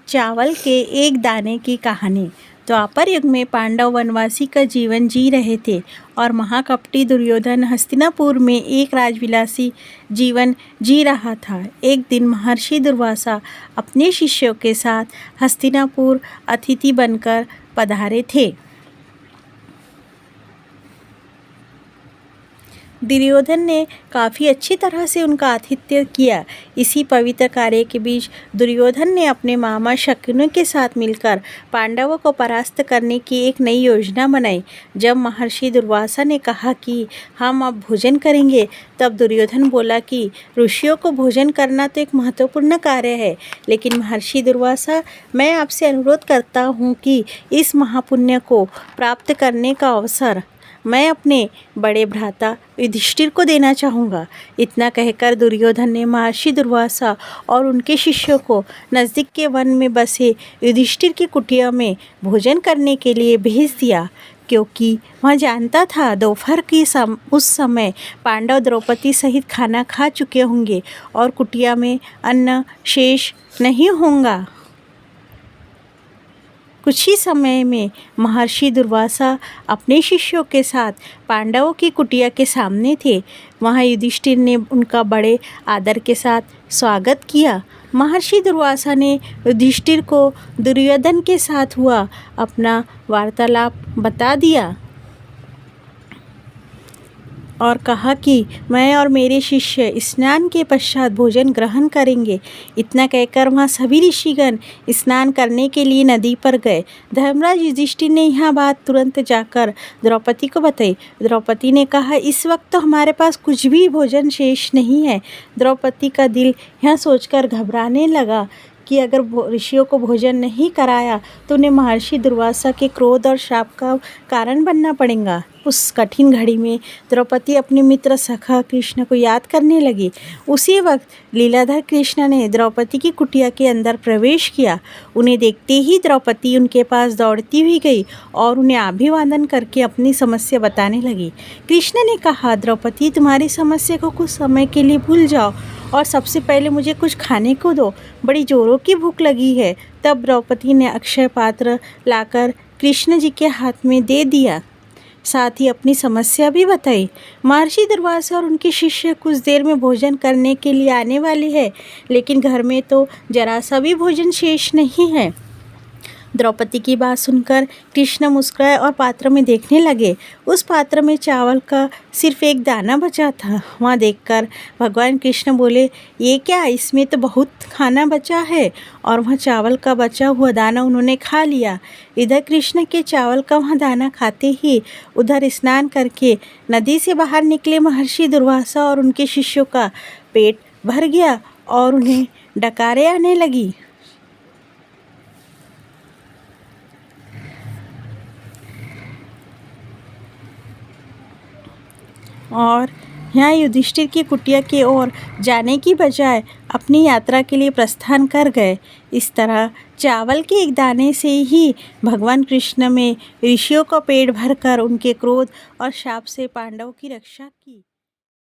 चावल के एक दाने की कहानी। द्वापर युग में पांडव वनवासी का जीवन जी रहे थे और महाकपटी दुर्योधन हस्तिनापुर में एक राजविलासी जीवन जी रहा था। एक दिन महर्षि दुर्वासा अपने शिष्यों के साथ हस्तिनापुर अतिथि बनकर पधारे थे। दुर्योधन ने काफ़ी अच्छी तरह से उनका आतिथ्य किया। इसी पवित्र कार्य के बीच दुर्योधन ने अपने मामा शकुनि के साथ मिलकर पांडवों को परास्त करने की एक नई योजना बनाई। जब महर्षि दुर्वासा ने कहा कि हम अब भोजन करेंगे, तब दुर्योधन बोला कि ऋषियों को भोजन करना तो एक महत्वपूर्ण कार्य है, लेकिन महर्षि दुर्वासा, मैं आपसे अनुरोध करता हूँ कि इस महापुण्य को प्राप्त करने का अवसर मैं अपने बड़े भ्राता युधिष्ठिर को देना चाहूँगा। इतना कहकर दुर्योधन ने महर्षि दुर्वासा और उनके शिष्यों को नज़दीक के वन में बसे युधिष्ठिर की कुटिया में भोजन करने के लिए भेज दिया, क्योंकि वह जानता था दोपहर की उस समय पांडव द्रौपदी सहित खाना खा चुके होंगे और कुटिया में अन्न शेष नहीं होगा। कुछ ही समय में महर्षि दुर्वासा अपने शिष्यों के साथ पांडवों की कुटिया के सामने थे। वहाँ युधिष्ठिर ने उनका बड़े आदर के साथ स्वागत किया। महर्षि दुर्वासा ने युधिष्ठिर को दुर्योधन के साथ हुआ अपना वार्तालाप बता दिया और कहा कि मैं और मेरे शिष्य स्नान के पश्चात भोजन ग्रहण करेंगे। इतना कहकर वहाँ सभी ऋषिगण स्नान करने के लिए नदी पर गए। धर्मराज युधिष्ठिर ने यह बात तुरंत जाकर द्रौपदी को बताई। द्रौपदी ने कहा, इस वक्त तो हमारे पास कुछ भी भोजन शेष नहीं है। द्रौपदी का दिल यह सोचकर घबराने लगा कि अगर ऋषियों को भोजन नहीं कराया तो उन्हें महर्षि दुर्वासा के क्रोध और शाप का कारण बनना पड़ेगा। उस कठिन घड़ी में द्रौपदी अपने मित्र सखा कृष्ण को याद करने लगी। उसी वक्त लीलाधर कृष्ण ने द्रौपदी की कुटिया के अंदर प्रवेश किया। उन्हें देखते ही द्रौपदी उनके पास दौड़ती हुई गई और उन्हें अभिवादन करके अपनी समस्या बताने लगी। कृष्ण ने कहा, द्रौपदी, तुम्हारी समस्या को कुछ समय के लिए भूल जाओ और सबसे पहले मुझे कुछ खाने को दो, बड़ी जोरों की भूख लगी है। तब द्रौपदी ने अक्षय पात्र लाकर कृष्ण जी के हाथ में दे दिया, साथ ही अपनी समस्या भी बताई। महर्षि दुर्वासा और उनके शिष्य कुछ देर में भोजन करने के लिए आने वाले हैं, लेकिन घर में तो जरा सा भी भोजन शेष नहीं है। द्रौपदी की बात सुनकर कृष्ण मुस्कुराए और पात्र में देखने लगे। उस पात्र में चावल का सिर्फ एक दाना बचा था। वहाँ देखकर भगवान कृष्ण बोले, ये क्या, इसमें तो बहुत खाना बचा है। और वह चावल का बचा हुआ दाना उन्होंने खा लिया। इधर कृष्ण के चावल का वह दाना खाते ही उधर स्नान करके नदी से बाहर निकले महर्षि दुर्वासा और उनके शिष्यों का पेट भर गया और उन्हें डकारें आने लगी। और यहाँ युधिष्ठिर की कुटिया की ओर जाने की बजाय अपनी यात्रा के लिए प्रस्थान कर गए। इस तरह चावल के एक दाने से ही भगवान कृष्ण में ऋषियों का पेट भरकर उनके क्रोध और शाप से पांडवों की रक्षा की।